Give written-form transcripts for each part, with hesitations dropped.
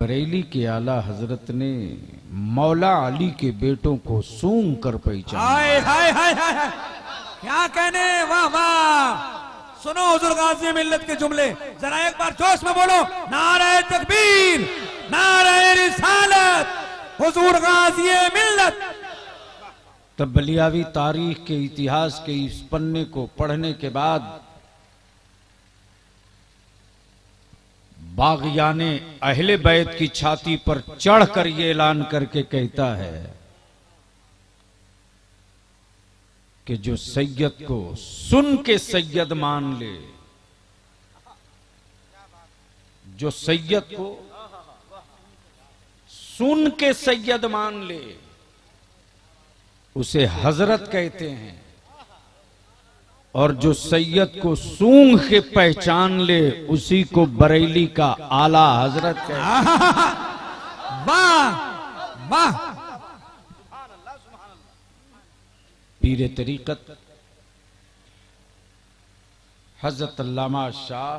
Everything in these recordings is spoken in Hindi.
बरेली के आला हजरत ने मौला अली के बेटों को सूंघ कर पहचाना। हाय हाय हाय हाय हाय। क्या कहने, वाह वाह। सुनो हुजूर गाज़ी मिल्लत के जुमले, जरा एक बार जोश में बोलो, नारे तकबीर, नारे रिसालत, हुजूर गाज़ी मिल्लत। तब बलियावी तारीख के इतिहास के इस पन्ने को पढ़ने के बाद बाग़ियाने अहले बैत की छाती पर चढ़कर यह ऐलान करके कहता है कि जो सैयद को सुन के सैयद मान ले, जो सैयद को सुन के सैयद मान ले, उसे हजरत कहते हैं, और जो सैयद को सूंघ के पहचान ले उसी को बरेली का आला हजरत कहते हैं। वाह वाह। पीर तरीकत हजरत अल्लामा शाह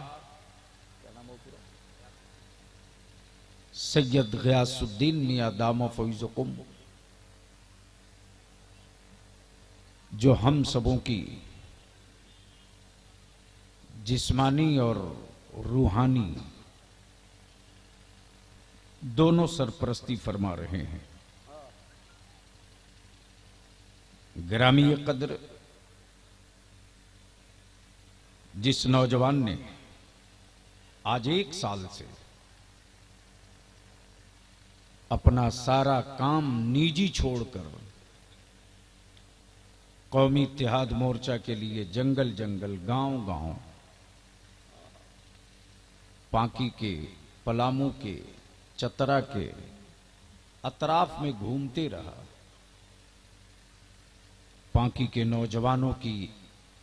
सैयद ग़ियासुद्दीन मियां दामो फ़ैज़ुकुम, जो हम सबों की जिस्मानी और रूहानी दोनों सरपरस्ती फरमा रहे हैं। ग्रामी कद्र जिस नौजवान ने आज 1 साल से अपना सारा काम निजी छोड़कर कौमी इत्तेहाद मोर्चा के लिए जंगल जंगल, गांव गांव, पांकी के, पलामू के, चतरा के अतराफ में घूमते रहा, पांकी के नौजवानों की,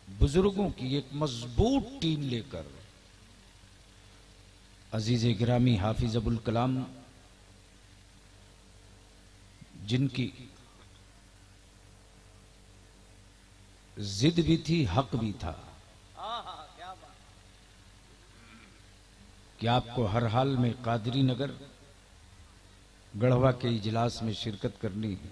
बुजुर्गों की एक मजबूत टीम लेकर अजीज गिरामी हाफिज अबुल कलाम, जिनकी जिद भी थी, हक भी था कि आपको हर हाल में कादरी नगर गढ़वा के इजलास में शिरकत करनी है,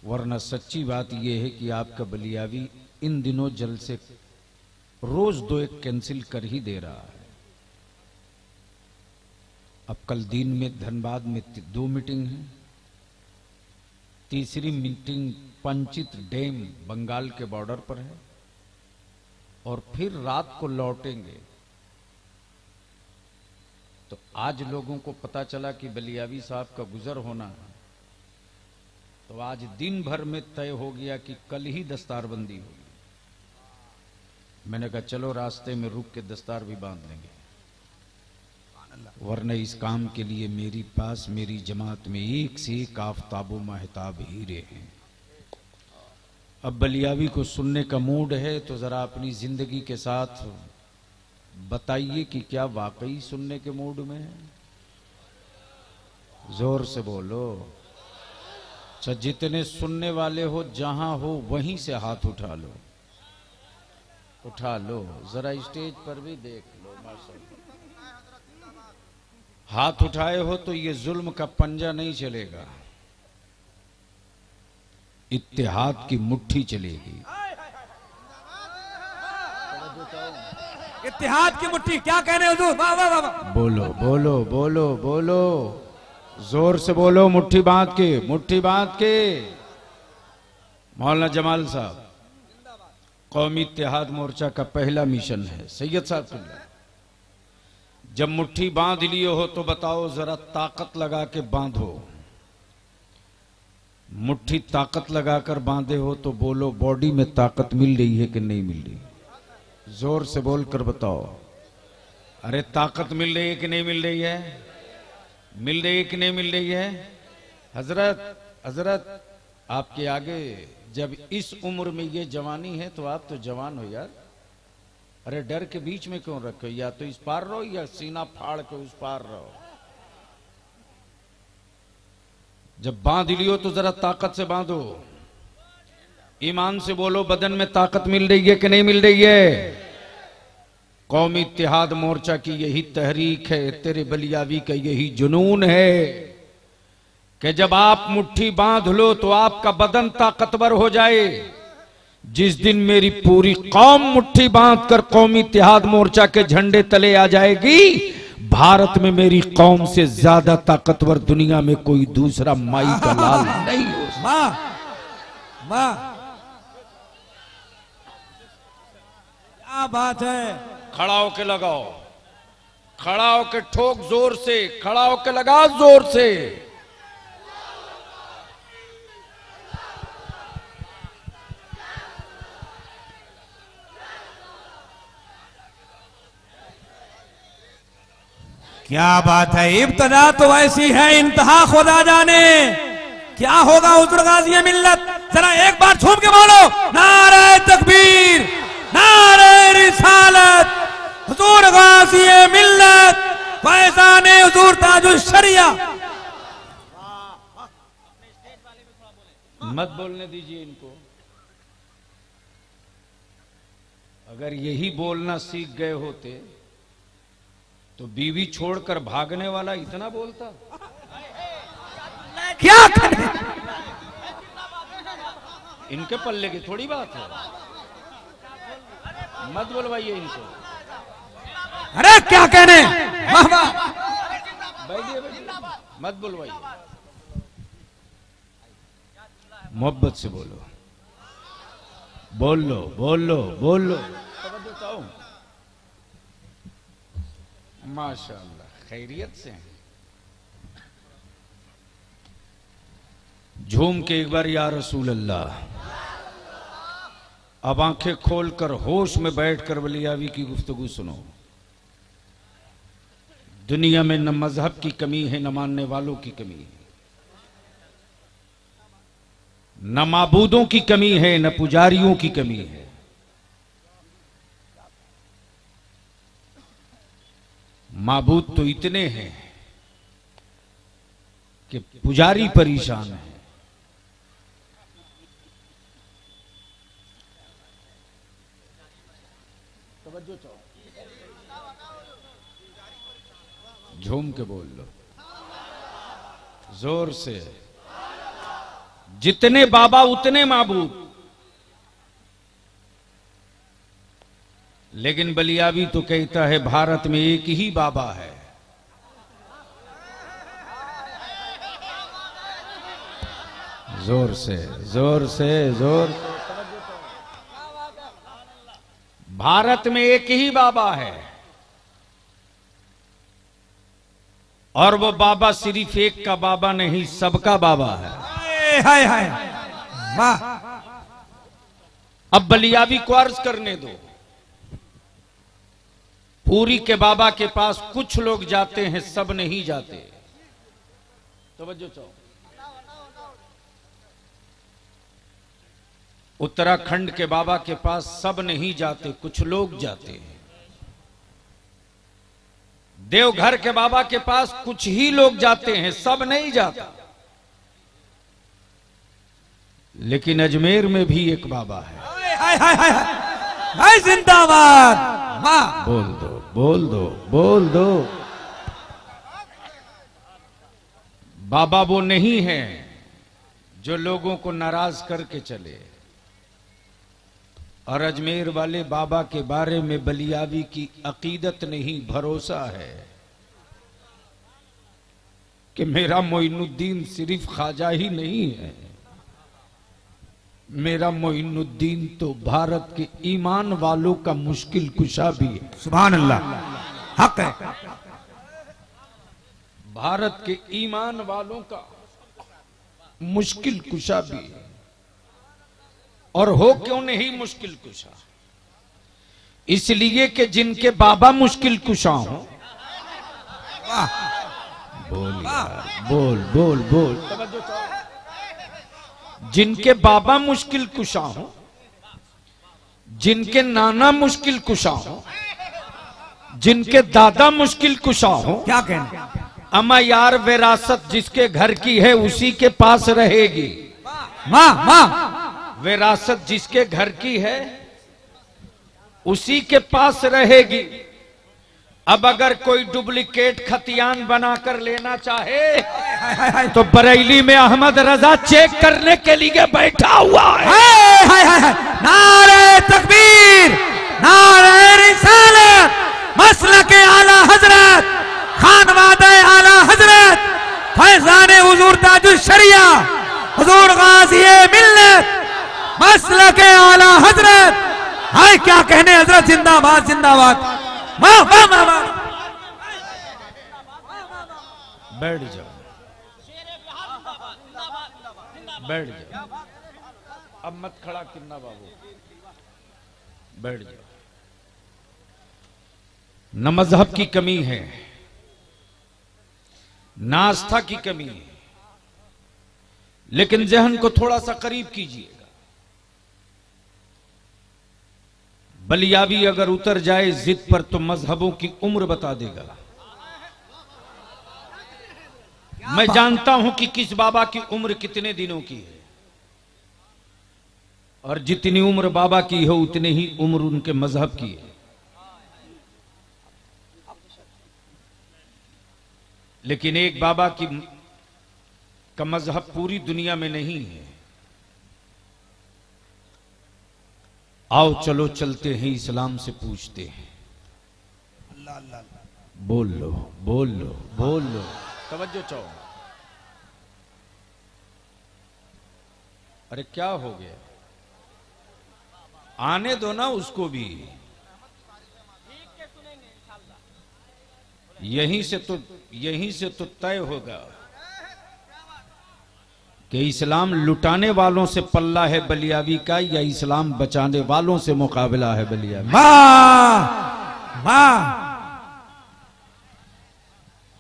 वरना सच्ची बात यह है कि आपका बलियावी इन दिनों जलसे रोज 2-1 कैंसिल कर ही दे रहा है। अब कल दिन में धनबाद में 2 मीटिंग है, तीसरी मीटिंग पंचित डैम बंगाल के बॉर्डर पर है, और फिर रात को लौटेंगे। तो आज लोगों को पता चला कि बलियावी साहब का गुजर होना है, तो आज दिन भर में तय हो गया कि कल ही दस्तारबंदी होगी। मैंने कहा चलो रास्ते में रुक के दस्तार भी बांध लेंगे, वरना इस काम के लिए मेरी पास मेरी जमात में 1 से 1 आफताबो महताब हीरे हैं। अब बलियावी को सुनने का मूड है तो जरा अपनी जिंदगी के साथ बताइए कि क्या वाकई सुनने के मूड में है? जोर से बोलो। अच्छा, जितने सुनने वाले हो जहां हो वहीं से हाथ उठा लो, उठा लो, जरा स्टेज पर भी देख लो। माशाअल्लाह, हाथ उठाए हो तो ये जुल्म का पंजा नहीं चलेगा, इत्तेहाद की मुट्ठी चलेगी। इत्तेहाद की मुट्ठी, क्या कहने हुजूर, वाह वाह वाह। बोलो बोलो बोलो बोलो, जोर से बोलो, मुट्ठी बांध के, मुट्ठी बांध के। मौलाना जमाल साहब, कौमी इत्तेहाद मोर्चा का पहला मिशन है, सैयद साहब सुन लो, जब मुट्ठी बांध लिए हो तो बताओ जरा ताकत लगा के बांधो। मुट्ठी ताकत लगाकर बांधे हो तो बोलो बॉडी में ताकत मिल रही है कि नहीं मिल रही? जोर से बोलकर बताओ। अरे ताकत मिल रही है कि नहीं मिल रही है? मिल रही है कि नहीं मिल रही है? हजरत हजरत आपके आगे जब इस उम्र में ये जवानी है तो आप तो जवान हो यार। अरे डर के बीच में क्यों रखो? या तो इस पार रहो या सीना फाड़ के उस पार रहो। जब बांध लियो तो जरा ताकत से बांधो, ईमान से बोलो, बदन में ताकत मिल रही है कि नहीं मिल रही है? कौमी इत्तेहाद मोर्चा की यही तहरीक है, तेरे बलियावी का यही जुनून है कि जब आप मुट्ठी बांध लो तो आपका बदन ताकतवर हो जाए। जिस दिन मेरी पूरी कौम मुट्ठी बांधकर कौमी इत्तेहाद मोर्चा के झंडे तले आ जाएगी, भारत में मेरी कौम से ज्यादा ताकतवर दुनिया में कोई दूसरा माई का लाल नहीं हो सकता। वाह, क्या बात है। खड़ा होके लगाओ, खड़ा होके ठोक जोर से, खड़ा होके लगा जोर से। क्या बात है। इब्तदा तो ऐसी है, इंतहा खुदा जाने क्या होगा हुजूर गाज़ी मिल्लत। जरा एक बार झूम के बोलो, नारे तकबीर, नारे रिसालत, हुजूर गाज़ी मिल्लत, फैज़ाने हुजूर ताजुश शरिया। मत बोलने दीजिए इनको। अगर यही बोलना सीख गए होते तो बीवी छोड़कर भागने वाला इतना बोलता। क्या करें? इनके पल्ले की थोड़ी बात है, मत बोलवाइए इनको। अरे क्या कहने, वाह वाह, बैठिए बैठिए, मत बोलवाइए, मोहब्बत से बोलो, बोल लो बोल लो बोल लो। माशाअल्लाह, खैरियत से हैं। झूम के एक बार या रसूल अल्लाह। अब आंखें खोलकर होश में बैठकर बलियावी की गुफ्तगू सुनो। दुनिया में न मजहब की कमी है, न मानने वालों की कमी है, न माबूदों की कमी है, न पुजारियों की कमी है। माबूद तो इतने हैं कि पुजारी परेशान है। झूम के बोल लो, जोर से। जितने बाबा उतने माबूद। लेकिन बलियावी तो कहता है भारत में एक ही बाबा है। जोर से जोर से जोर से। भारत में एक ही बाबा है, और वो बाबा सिर्फ एक का बाबा नहीं, सबका बाबा है। हाय हाय, वाह। अब बलियावी को अर्ज करने दो। पूरी के बाबा के पास कुछ लोग जाते हैं, सब नहीं जाते। तवज्जो चाहो। उत्तराखंड के बाबा के पास सब नहीं जाते, कुछ लोग जाते हैं। देवघर के बाबा के पास कुछ ही लोग जाते हैं, सब नहीं जाता। लेकिन अजमेर में भी एक बाबा है। हाय हाय हाय हाय, जिंदाबाद। वाह, बोल दो बोल दो बोल दो। बाबा वो नहीं है जो लोगों को नाराज करके चले। और अजमेर वाले बाबा के बारे में बलियावी की अकीदत नहीं, भरोसा है कि मेरा मोइनुद्दीन सिर्फ ख्वाजा ही नहीं है, मेरा मोइनुद्दीन तो भारत के ईमान वालों का मुश्किल कुशा भी है। सुभान अल्लाह, हक है। भारत के ईमान वालों का मुश्किल कुशा भी है। और हो क्यों नहीं मुश्किल कुशा? इसलिए कि जिनके बाबा मुश्किल कुशा हो। बोल यार, बोल बोल बोल। जिनके बाबा मुश्किल कुशा हो, जिनके नाना मुश्किल कुशा हो, जिनके दादा मुश्किल कुशा हो। क्या कहने? अमा यार विरासत जिसके घर की है उसी के पास रहेगी। माँ माँ, विरासत जिसके घर की है उसी के पास रहेगी। अब अगर कोई डुप्लीकेट खतियान बनाकर लेना चाहे तो बरेली में अहमद रजा चेक करने के लिए बैठा हुआ है। नारे तकबीर, नारे रिसालत, मसलके आला हजरत, खानवादे आला हजरत, फैजाने हुजूर ताजुल शरिया, हुजूर गाज़िए मिल्लत, मसलके आला हजरत। हाय क्या कहने हजरत, जिंदाबाद जिंदाबाद। वाह वाह वाह वाह। बैठ जाओ, बैठ जाओ, अब मत खड़ा किन्ना बाबू, बैठ जाओ। न मजहब की कमी है, न आस्था की कमी है, लेकिन जहन को थोड़ा सा करीब कीजिएगा। बलियावी अगर उतर जाए जिद पर तो मजहबों की उम्र बता देगा। मैं जानता हूं कि किस बाबा की उम्र कितने दिनों की है, और जितनी उम्र बाबा की हो उतनी ही उम्र उनके मजहब की है। लेकिन एक बाबा का मजहब पूरी दुनिया में नहीं है। आओ चलो चलते हैं इस्लाम से पूछते हैं। बोल लो बोल लो बोल लो, तवज्जो चाहो। अरे क्या हो गया, आने दो ना उसको भी। यहीं से तो तय होगा कि इस्लाम लुटाने वालों से पल्ला है बलियावी का, या इस्लाम बचाने वालों से मुकाबला है बलियावी। वाह वाह।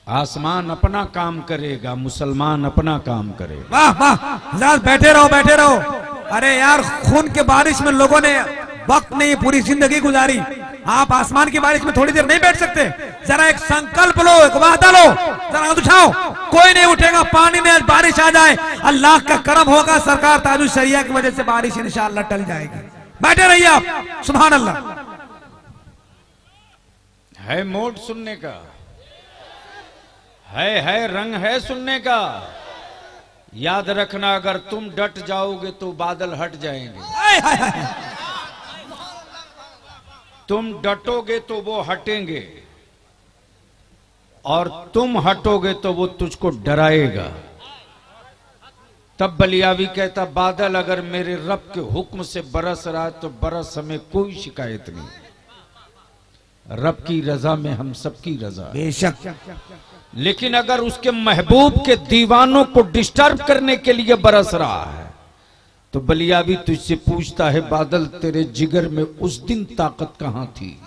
आसमान अपना काम करेगा, मुसलमान अपना काम करेगा। वाह वाह। हज़रात बैठे रहो बैठे रहो। अरे यार, खून के बारिश में लोगों ने वक्त नहीं पूरी जिंदगी गुजारी। आप आसमान की बारिश में थोड़ी देर नहीं बैठ सकते? जरा एक संकल्प लो, एक वादा लो, जरा उठाओ। कोई नहीं उठेगा, पानी में बारिश आ जाए, अल्लाह का करम होगा, सरकार ताजुल शरिया की वजह से बारिश इंशाअल्लाह टल जाएगी। बैठे रहिए आप। सुभान अल्लाह। है मोड सुनने का, है रंग है सुनने का। याद रखना, अगर तुम डट जाओगे तो बादल हट जाएंगे। तुम डटोगे तो वो हटेंगे, और तुम हटोगे तो वो तुझको डराएगा। तब बलियावी कहता, बादल अगर मेरे रब के हुक्म से बरस रहा है तो बरस, हमें कोई शिकायत नहीं। रब की रजा में हम सबकी रजा, बेशक। लेकिन अगर उसके महबूब के दीवानों को डिस्टर्ब करने के लिए बरस रहा है तो बलियावी तुझसे पूछता है, बादल तेरे जिगर में उस दिन ताकत कहां थी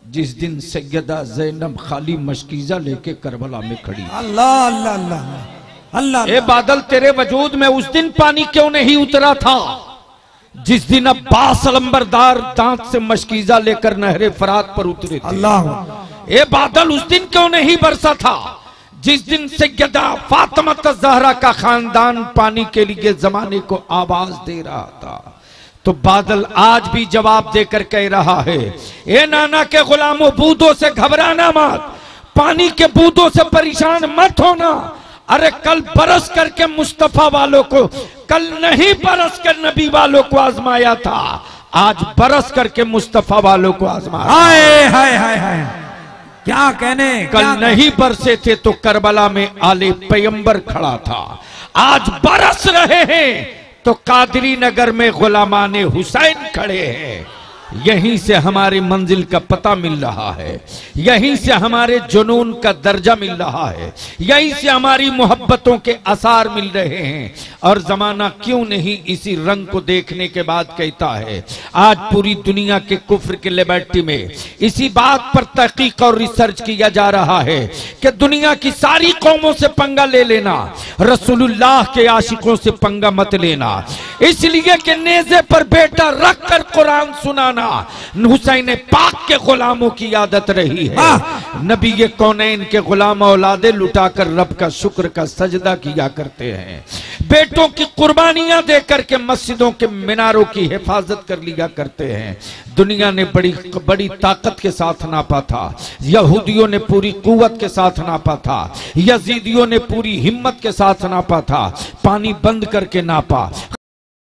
जिस दिन सैयदा ज़ैनब खाली मशकीजा लेके करबला में खड़ी? अल्लाह अल्लाह अल्लाह अल्लाह। ए बादल, तेरे वजूद में उस दिन पानी क्यों नहीं उतरा था जिस दिन अब्बास अलंबरदार दांत से मशकीजा लेकर नहरे फरात पर उतरे थे? अल्लाह। ए बादल, उस दिन क्यों नहीं बरसा था जिस दिन सैयदा फातिमा ज़हरा का खानदान पानी के लिए जमाने को आवाज दे रहा था? तो बादल आज भी जवाब देकर कह रहा है, ए नाना के गुलामों, बूंदों से घबराना मत, पानी के बूंदों से परेशान मत होना। अरे कल बरस करके मुस्तफा वालों को, कल नहीं बरस कर नबी वालों को आजमाया था, आज बरस करके मुस्तफा वालों को आजमाया। हाय हाय हाय हाय, क्या कहने। कल नहीं बरसे थे तो करबला में आले पैगंबर खड़ा था, आज बरस रहे हैं तो कादरी नगर में गुलामाने हुसैन खड़े हैं। यहीं से हमारी मंजिल का पता मिल रहा है, यहीं से हमारे जुनून का दर्जा मिल रहा है, यहीं से हमारी मोहब्बतों के आसार मिल रहे हैं। और जमाना क्यों नहीं इसी रंग को देखने के बाद कहता है, आज पूरी दुनिया के कुफ्र के लेबोरेटरी में इसी बात पर तहकीक और रिसर्च किया जा रहा है कि दुनिया की सारी कौमों से पंगा ले लेना, रसूलुल्लाह के आशिकों से पंगा मत लेना। इसलिए कि नेज़े पर बेटा रख कर कुरान सुनाना करना हुसैन पाक के गुलामों की आदत रही है। नबी ये कौनैन के गुलाम औलादे लुटाकर रब का शुक्र का सजदा किया करते हैं। बेटों की कुर्बानियां देकर के मस्जिदों के मीनारों की हिफाजत कर लिया करते हैं। दुनिया ने बड़ी बड़ी ताकत के साथ नापा था, यहूदियों ने पूरी कुव्वत के साथ नापा था, यजीदियों ने पूरी हिम्मत के साथ नापा था। पानी बंद करके नापा,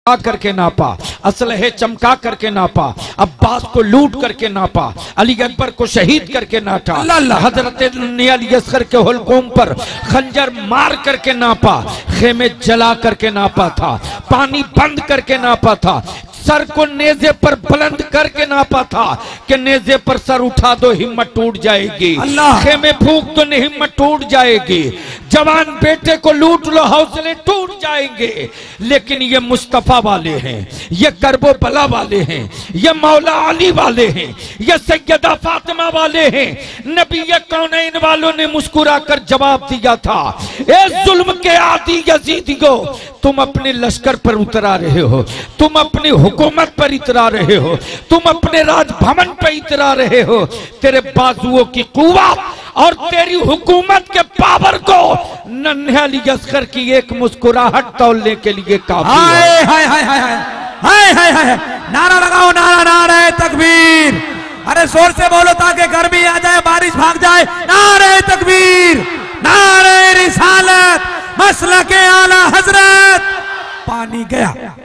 करके नापा, असलहे चमका करके नापा, अब्बास को लूट करके नापा, अली अकबर को शहीद करके नापा, हजरत अली असगर के हुलकोम पर खंजर मार करके नापा, खेमे जला करके नापा था, पानी बंद करके नापा था, सर को नेजे पर बुलंद करके नापा था कि नेजे पर सर उठा दो हिम्मत टूट जाएगी, खेमे फूंक दो हिम्मत टूट जाएगी, जवान बेटे को लूट लो हौसले टूट जाएंगे। लेकिन ये मुस्तफा वाले हैं, ये करबो बला वाले हैं, ये मौला अली वाले हैं, ये सैयदा फातिमा वाले हैं। नबी कौनैन वालों ने मुस्कुरा कर जवाब दिया था, ए जुल्म के आदि यजीदियों, तुम अपने लश्कर पर उतरा रहे हो, तुम अपनी हुकूमत पर इतरा रहे हो, तुम अपने राजभवन पर इतरा रहे हो। तेरे बाजुओं की कुव्वत और तेरी हुकूमत के पावर को नन्हे अली असगर की एक मुस्कुराहट तौलने के लिए काफी है। हाय हाय हाय हाय हाय हाय हाय, नारा लगाओ, नारा नारे तकबीर। अरे जोर से बोलो ताकि गर्मी आ जाए, बारिश भाग जाए। नारे तकबीर, नारे रिसालत, मसलके आला हजरत। पानी गया।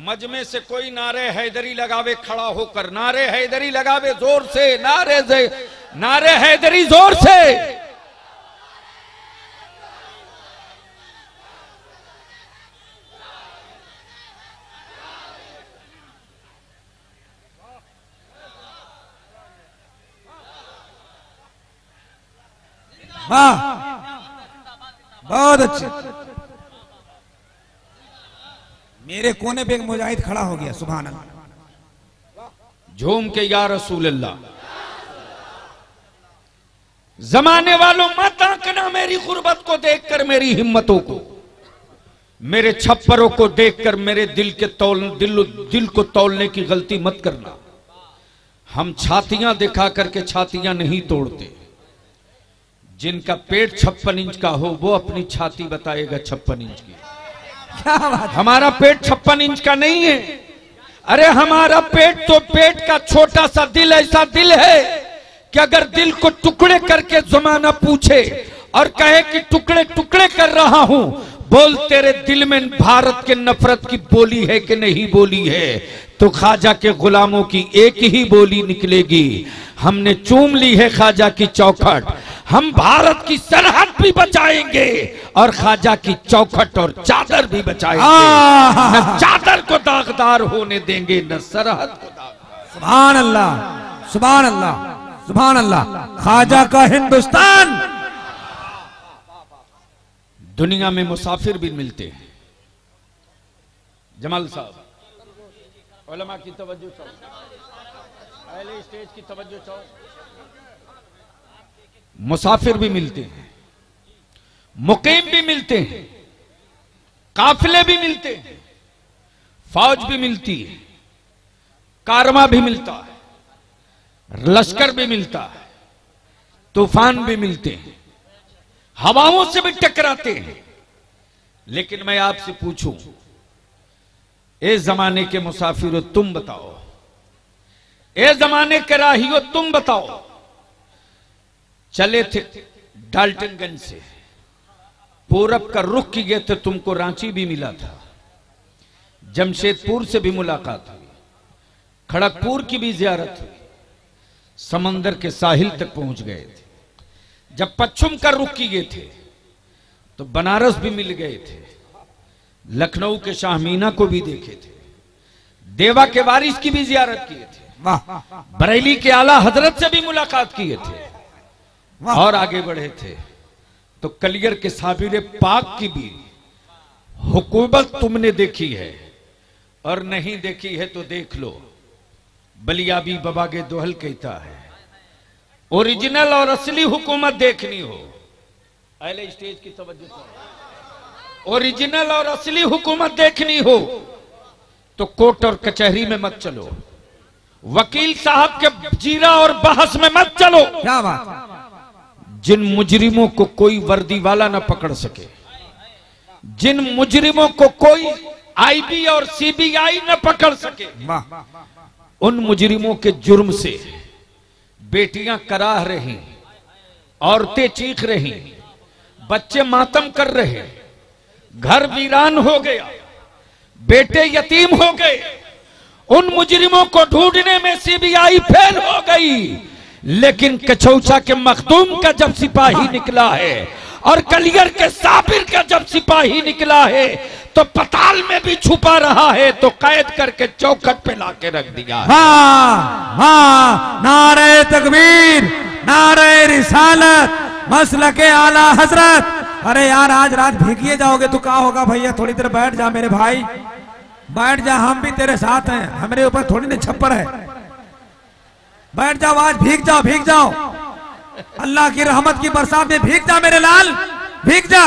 मजमे से कोई नारे हैदरी लगावे खड़ा होकर, नारे हैदरी लगावे जोर से, नारे हैदरी जोर से। वाह, बहुत अच्छे। मेरे कोने पे एक मुजाहिद खड़ा हो गया, सुभान अल्लाह। झूम के या रसूल अल्लाह। जमाने वालों मत आंकना मेरी गुर्बत को देखकर, मेरी हिम्मतों को, मेरे छप्परों को देखकर मेरे दिल को तौलने की गलती मत करना। हम छातियां दिखा करके छातियां नहीं तोड़ते। जिनका पेट 56 इंच का हो वो अपनी छाती बताएगा 56 इंच की। क्या बात? हमारा पेट 56 इंच का नहीं है। अरे हमारा पेट तो पेट का छोटा सा दिल, ऐसा दिल है कि अगर दिल को टुकड़े करके जमाना पूछे और कहे कि टुकड़े टुकड़े कर रहा हूं, बोल तेरे दिल में भारत के नफरत की बोली है कि नहीं बोली है, तो ख्वाजा के गुलामों की एक ही बोली निकलेगी, हमने चूम ली है ख्वाजा की चौखट, हम भारत की सरहद भी बचाएंगे और ख्वाजा की चौखट और चादर भी बचाएंगे। न चादर को दागदार होने देंगे, न सरहद को दागदार। सुभान अल्लाह, सुभान अल्लाह, सुभान अल्लाह। ख्वाजा का हिंदुस्तान। दुनिया में मुसाफिर भी मिलते हैं। जमाल साहब, उलमा की तवज्जो चाहो, पहले स्टेज की तवज्जो चाहो। मुसाफिर भी मिलते हैं, मुकीम भी मिलते हैं, काफिले भी मिलते हैं, फौज भी मिलती है, कारवां भी मिलता है, लश्कर भी मिलता है, तूफान भी मिलते हैं, हवाओं से भी टकराते हैं। लेकिन मैं आपसे पूछूं, इस जमाने के मुसाफिरों तुम बताओ, इस जमाने के राहियों तुम बताओ, चले थे डाल्टनगंज से, पूरब का रुख किए थे, तुमको रांची भी मिला था, जमशेदपुर से भी मुलाकात हुई, खड़गपुर की भी जियारत हुई, समंदर के साहिल तक पहुंच गए थे। जब पश्चिम का रुख किए थे तो बनारस भी मिल गए थे, लखनऊ के शाह मीना को भी देखे थे, देवा के वारिस की भी जियारत किए थे, बरेली के आला हजरत से भी मुलाकात किए थे, और आगे बढ़े थे तो कलियर के साबिर पाक की भी हुकूमत तुमने देखी है, और नहीं देखी है तो देख लो। बलियाबी बबागे दोहल कहता है, ओरिजिनल और असली हुकूमत देखनी हो, पहले स्टेज की तवज्जो करो, ओरिजिनल और असली हुकूमत देखनी हो तो कोर्ट और कचहरी में मत चलो, वकील साहब के जीरा और बहस में मत चलो। क्या बात। जिन मुजरिमों को कोई वर्दी वाला न पकड़ सके, जिन मुजरिमों को कोई आईबी और सीबीआई न पकड़ सके, उन मुजरिमों के जुर्म से बेटियां कराह रही, औरतें चीख रही, बच्चे मातम कर रहे, घर वीरान हो गया, बेटे यतीम हो गए। उन मुजरिमों को ढूंढने में सीबीआई फेल हो गई, लेकिन कचौचा के मखदूम का जब सिपाही निकला है और कलियर के साबिर का जब सिपाही निकला है तो पताल में भी छुपा रहा है, तो कैद करके चौखट पे लाके रख दिया। हाँ हाँ, नारे तकबीर, नारे रिसालत, मसलके आला हजरत। अरे यार आज रात भीगिए जाओगे तो क्या होगा भैया, थोड़ी देर बैठ जा मेरे भाई, बैठ जा, हम भी तेरे साथ हैं, हमारे ऊपर थोड़ी ना छप्पर है। बैठ जाओ, आज भीग जाओ, भीग जाओ, अल्लाह की रहमत की बरसात में भीग जा मेरे लाल, भीग जा।